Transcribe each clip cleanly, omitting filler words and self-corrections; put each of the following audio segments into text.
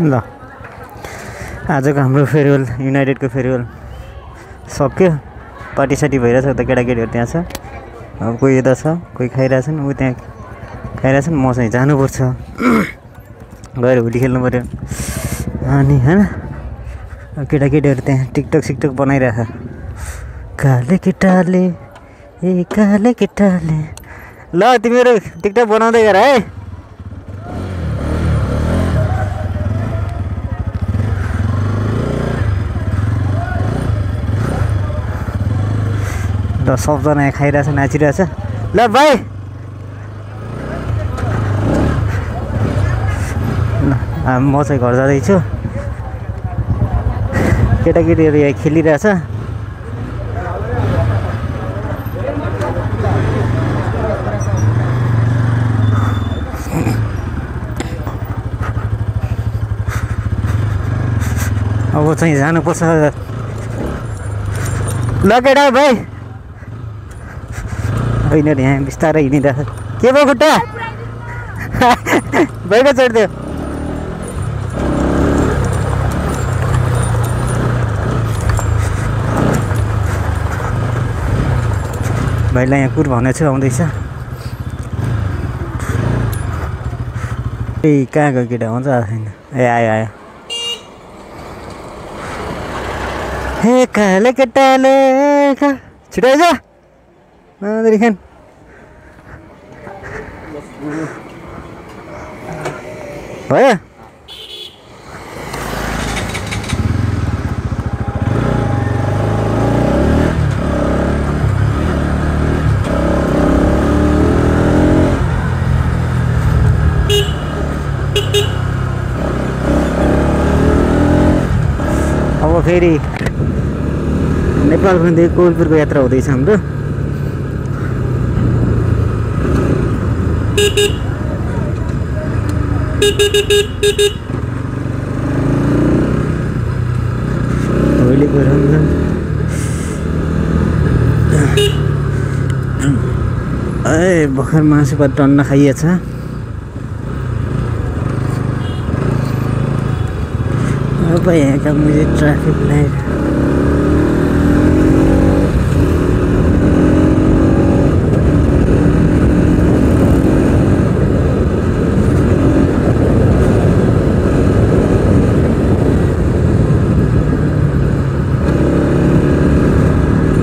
ल आजको हाम्रो फेयरवेल युनाइटेडको फेयरवेल सक्यो। पार्टी साटी भइरहेछ उता केटाकेटीहरू त्यहाँ छ। अब कोही यता छ, कोही खाइरहेछन्, ऊ त्यहाँ खाइरहेछन्। म चाहिँ जानुपर्छ, गएर होली खेल्नु पऱ्यो। अनि होइन केटाकेटीहरू त्यहाँ टिकटक सिकटक बनाइरहेछ। काले केटाले ए काले केटाले। ल तिमीहरू टिकटक बनाउँदै गर है। ल सबजना यहाँ खाइरहेछ, नाचिरहेछ। ल भाइ म चाहिँ घर जाँदैछु। केटाकेटीहरू यहाँ खेलिरहेछ। अब चाहिँ जानुपर्छ। ल केटा भाइ यिनीहरू यहाँ बिस्तारै हिँडिरहेछ। के भयो खुट्टा भाइको चढिदियो। भाइलाई यहाँ कुर भनेको छु, आउँदैछ। ए कहाँ गयो केटा? हुन्छ छैन। ए आयो आयो। हे काले केटाले छिटो आइज खान। भयो अब फेरि नेपालदेखि कोइलपुरको यात्रा हुँदैछ हाम्रो। होलीको रमझम ए भर्खर मासुभात टन्न खाइएछ। अब यहाँका मुझे ट्राफिक लाइट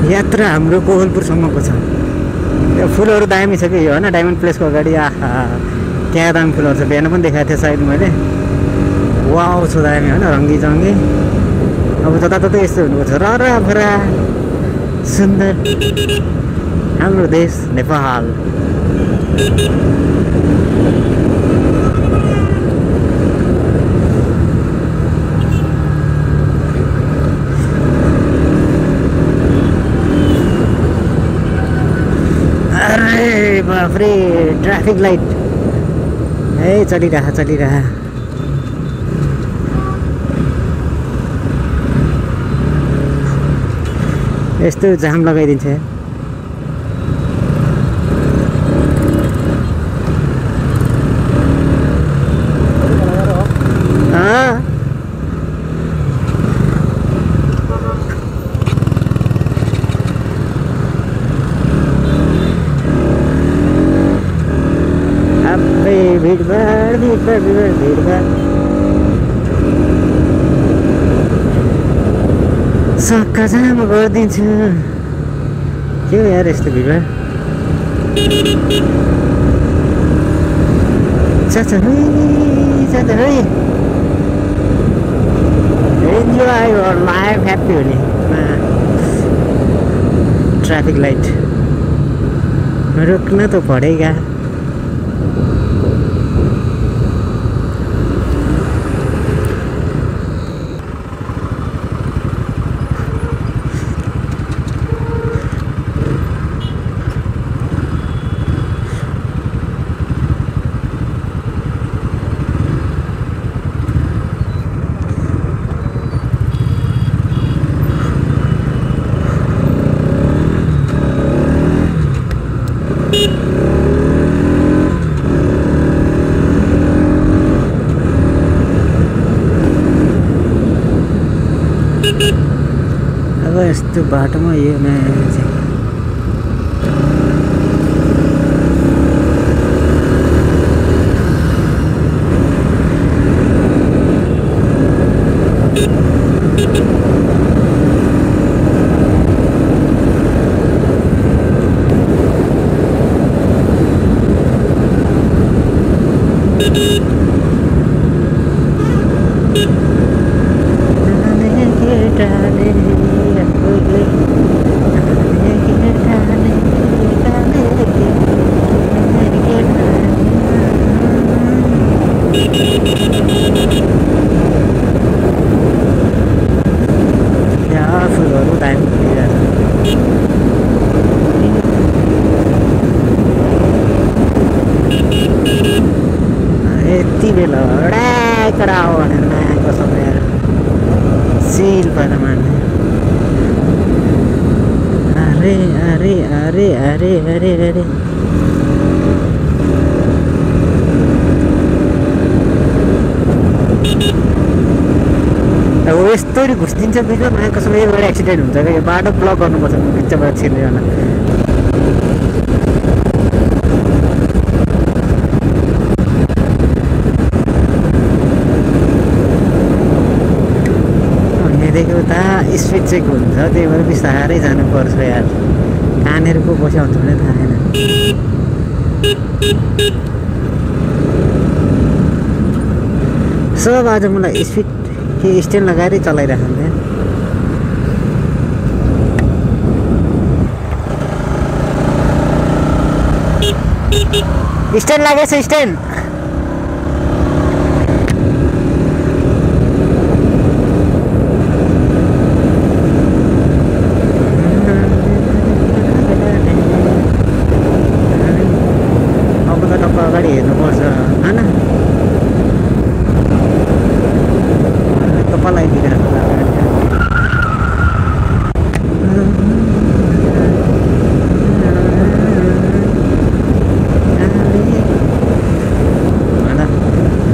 यात्रा हाम्रो कोहलपुरसम्मको छ। त्यो फुलहरू दामी छ कि यो होइन, डायमन्ड प्लेसको अगाडि। आहा त्यहाँ दामी फुलहरू छ। बिहान पनि देखाएको थिएँ सायद मैले। वाउ छ दामी होइन, रङ्गी चङ्गी। अब जताततै यस्तो हुनुपर्छ। रराभरा सुन्दर हाम्रो देश नेपाल। अरे बाफ्रे ट्राफिक लाइट ए चलिरह। यस्तो जाम लगाइदिन्छ। भिडभाड सक्का जाम गरिदिन्छु। के हो यार यस्तो भिडभाड? Enjoy your life happy Holi. Traffic light रुकना तो पड़ेगा। अब यस्तो बाटोमा यो नयाँ चाहिँ यति बेला कडा हो भनेर नआएको समय सिल पर मान्ने अरे अरे अरे अरे अरे अरे अब यस्तरी घुस्दिन्छ बिचमा नआएको समय एउटा एक्सिडेन्ट हुन्छ क्या बाटो ब्लक गर्नुपर्छ बिचबाट छिर्ने देख्यो त स्पिड चेक हुन्छ त्यही भएर बिस्तारै जानुपर्छ यार कहाँनिर को बस्यो हुन्छ भने थाहा छैन सब आज मलाई स्पिड के स्ट्यान्ड लगाएरै चलाइरहेको हुन्छ स्ट्यान्ड लागेछ स्ट्यान्ड अगाडि हेर्नुपर्छ होइन तपाईँलाई दिइरहेको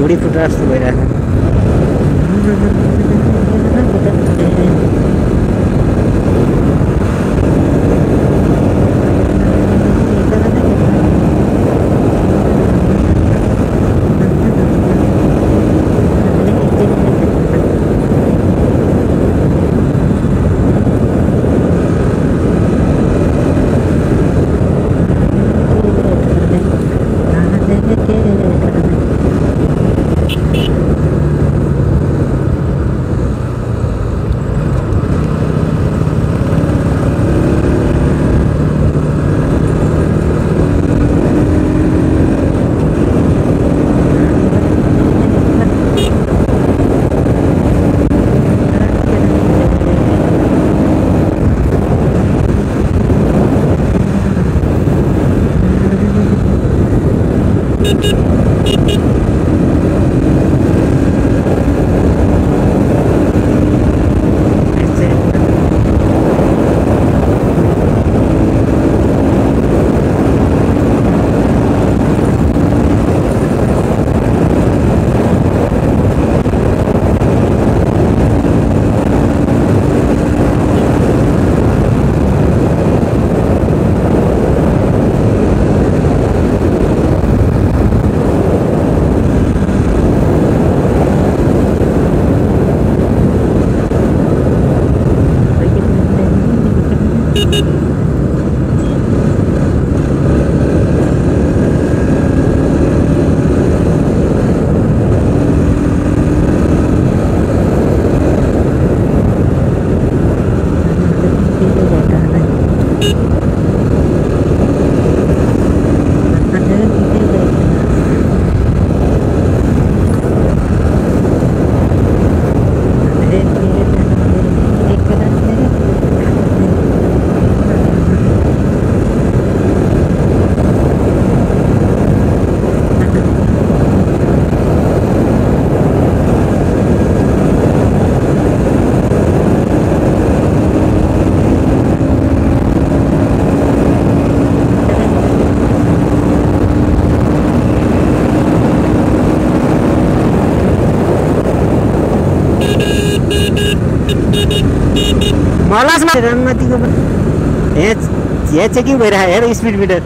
घुडी फुट्रा जस्तो भइरहेको मलासमा रनमतीको यहाँ चेकिङ भइरहेको हेर स्पिड मिटर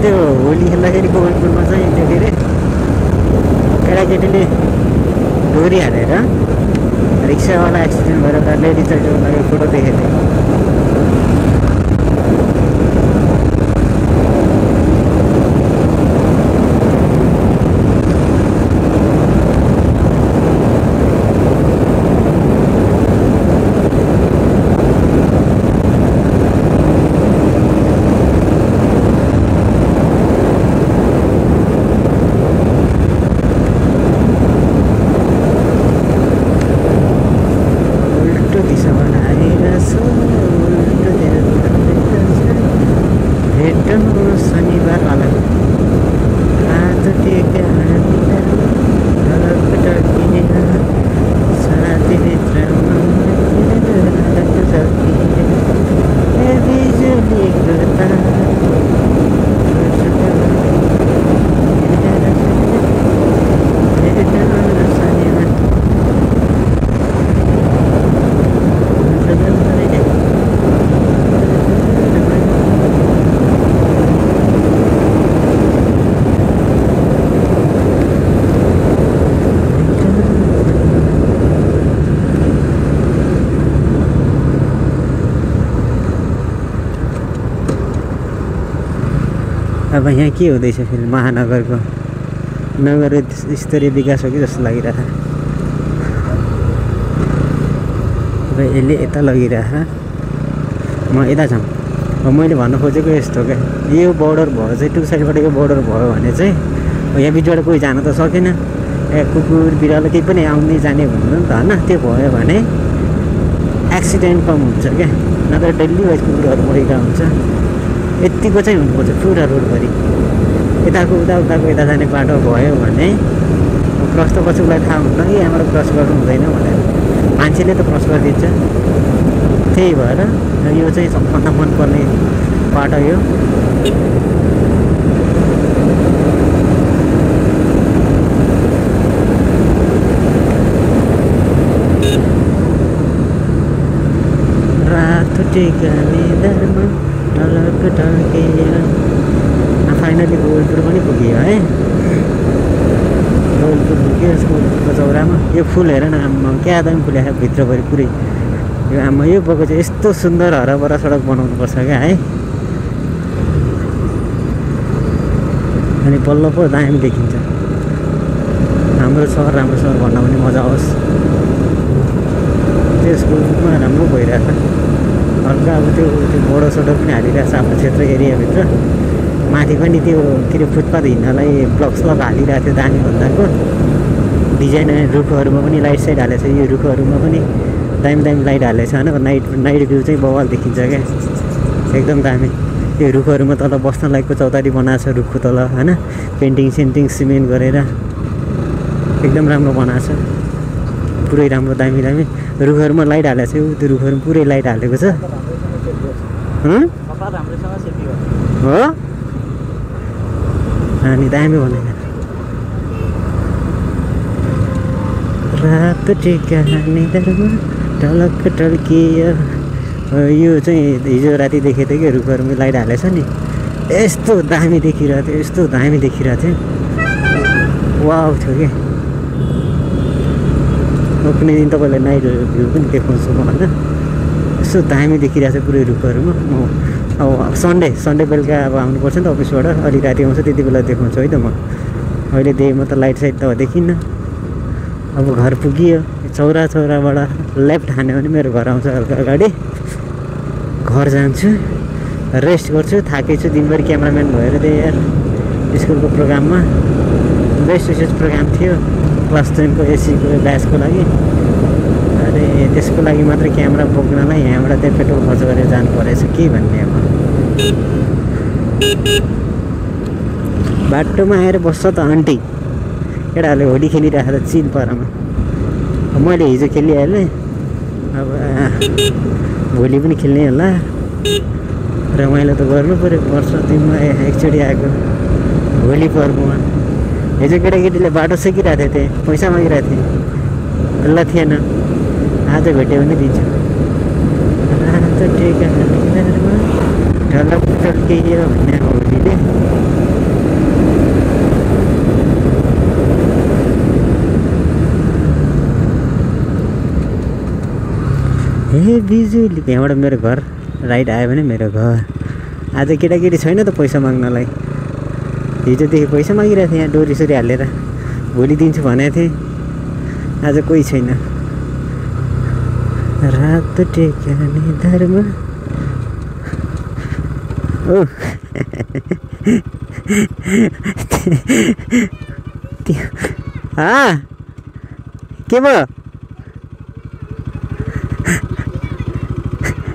त्यो होली खेल्दाखेरि गोविन्दपुरमा चाहिँ त्यो के अरे केटाकेटीले डोरी हालेर रिक्सावाला एक्सिडेन्ट भएर एउटा लेडिज चाहिँ फोटो देखेको थिएँ। अब यहाँ के हुँदैछ फेरि महानगरको नगर स्तरीय विकास हो कि जस्तो लागिरहेछ। अब यसले यता लगिरहेछ म यता जाउँ। अब मैले भन्न खोजेको यस्तो क्या यो बोर्डर भयो चाहिँ टु साइडबाट यो बोर्डर भयो भने चाहिँ यहाँ बिचबाट कोही जान त सकेन कुकुर बिरालो केही पनि आउने जाने भन्नु नि त होइन। त्यो भयो भने एक्सिडेन्ट कम हुन्छ क्या नत्र डेली वाइज कुकुरहरू मरेका हुन्छ। यतिको चाहिँ हुनुपर्छ पुरा रोडभरि यताको उताको यता जाने बाटो भयो भने क्रस त कसैलाई थाहा हुन्न कि यहाँबाट क्रस गर्नु हुँदैन भनेर मान्छेले त क्रस गरिदिन्छ। त्यही भएर यो चाहिँ सबभन्दा मनपर्ने बाटो यो। रातो टिकाले धर्म टलक टल्कियो। फाइनली गोविन्दपुर पनि पुग्यो है। गोविन्दपुर पुग्यो स्कुलको चौरामा। यो फुल हेर न आम्मा क्या दामी फुलेको भित्रभरि पुरै यो आम्मा यो भएको चाहिँ यस्तो सुन्दर हराभरा सडक बनाउनुपर्छ क्या है। अनि बल्ल पो दामी देखिन्छ। हाम्रो सहर भन्न पनि मजा आओस्। त्यो स्कुलमा राम्रो भइरहेछ हल्का। अब त्यो बडो सडक पनि हालिरहेछ आफ्नो क्षेत्र एरियाभित्र। माथि पनि त्यो के अरे फुटपाथ हिँड्नलाई ब्लक्स हालिरहेको थियो दामी भन्दाको डिजाइन। रुखहरूमा पनि लाइट साइड हालेको छ। यो रुखहरूमा पनि दामी लाइट हालेको छ होइन। नाइट भ्यू चाहिँ बवाल देखिन्छ क्या एकदम दामी। यो रुखहरूमा तल बस्न लायकको चौतारी बनाएको छ रुखको तल होइन। पेन्टिङ सेन्टिङ सिमेन्ट गरेर एकदम राम्रो बनाएको छ पुरै राम्रो दामी। रुखहरूमा लाइट हालेको छ। त्यो रुखहरू पुरै लाइट हालेको छ हो। अनि दामी भनेको रात टिका निधारमा टलक टल्कियो। यो चाहिँ हिजो राति देखेको थियो कि रुखहरूमा लाइट हालेको छ नि यस्तो दामी देखिरहेको थियो। यस्तो दामी देखिरहेको थियो वाउ थियो कि। कुनै दिन तपाईँलाई नाइट भ्यू पनि देखाउँछु म होइन। यस्तो दामी देखिरहेको छ पुरै रुखहरूमा। म अब सन्डे बेलुका अब आउनुपर्छ नि त अफिसबाट। अलिक राति आउँछ त्यति बेला देखाउँछु है त म। अहिले देखेँ त लाइट साइड त देखिनँ। अब घर पुगियो। चौराबाट लेफ्ट हान्यो भने मेरो घर आउँछ हल्का अगाडि। घर जान्छु, रेस्ट गर्छु, थाकेछु दिनभरि क्यामेराम्यान भएर त्यही यार स्कुलको प्रोग्राममा बेस्ट विशेष प्रोग्राम थियो क्लास 10को एसीको ब्याचको लागि। अरे त्यसको लागि मात्र क्यामेरा बोक्नलाई यहाँबाट त्यहाँ पेट्रोल खर्च गरेर जानु परेछ के भन्ने अब। बाटोमा आएर बस्छ त आन्टी, केटाहरूले होली खेलिरहेको छ चिल पारामा। मैले हिजो खेलिहालेँ, अब भोलि पनि खेल्ने होला। रमाइलो त गर्नु पऱ्यो, वर्ष दिनमा एकचोटि आएको होली पर्वमा। हिजो केटाकेटीले बाटो सेकिरहेको थिएँ, पैसा मागिरहेको थिएँ, ल थिएन। आज भेट्यो भने दिन्छु। ढल्ला पुटल केही हो भन्ने होलीले। हे बिजुली, त्यहाँबाट मेरो घर राइट आयो भने मेरो घर। आज केटाकेटी छैन त पैसा माग्नलाई। हिजोदेखि पैसा मागिरहेको थिएँ यहाँ डोरी सोरी हालेर, भोलि दिन्छु भनेको थिएँ, आज कोही छैन। रात टेक्या निधारमा ओ के भयो?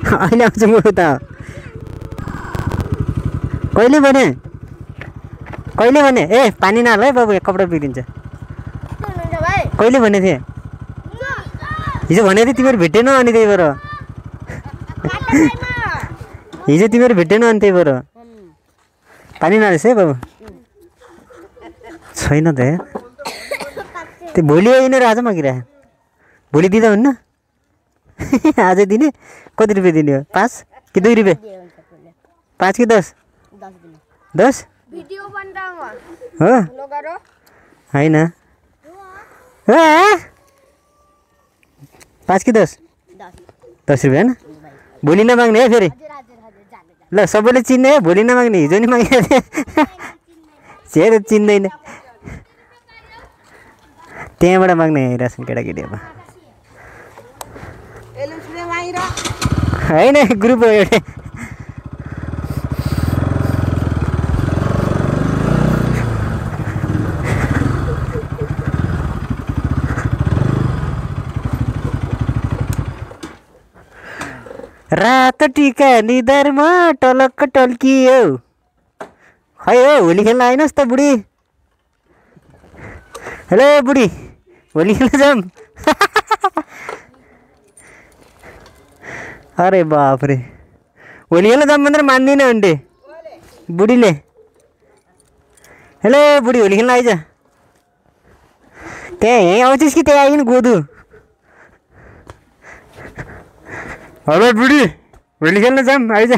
अहिले आउँछु म त। कहिले भने ए पानी नहाल है बाबु, कपडा बिग्रिन्छ। कहिले भने थिएँ? हिजो भनेको थिएँ तिमीहरू भेटेन अनि त्यही भएर। हिजो तिमीहरू भेटेन अनि त्यही भएर पानी नहालेछ है बाबु। छैन त यार, त्यो भोलि यिनीहरू आज मागिरह। भोलि दिँदा हुन्न? आज दिने? कति रुपियाँ दिने हो? 5 कि 2 रुपियाँ? 5 कि 10? 10 हो होइन? 5 कि 10? 10 रुपियाँ होइन? भोलि नमाग्ने है फेरि। ल सबैले चिन्ने है, भोलि नमाग्ने। हिजो नि मागेको थिएँ, चेहरा चिन्दैन। त्यहाँबाट माग्ने आइरहेछन् केटाकेटी। अब होइन ग्रुप हो एउटा। रात टिका निधारमा टलक्क टल्कियो। खै हो होली खेल्न आइनुहोस् त बुढी। हेलो बुढी, होली खेल्न जाऊँ? अरे बाप रे, होली खेल्न जाऊँ भनेर मान्दिनँ अन्डे बुढीले। हेलो बुढी, होली खेल्न आइज। त्यहाँ यहीँ आउँछस् कि त्यहाँ आइकन गोदु? हेलो बुढी, होली खेल्न जाऊँ आइज।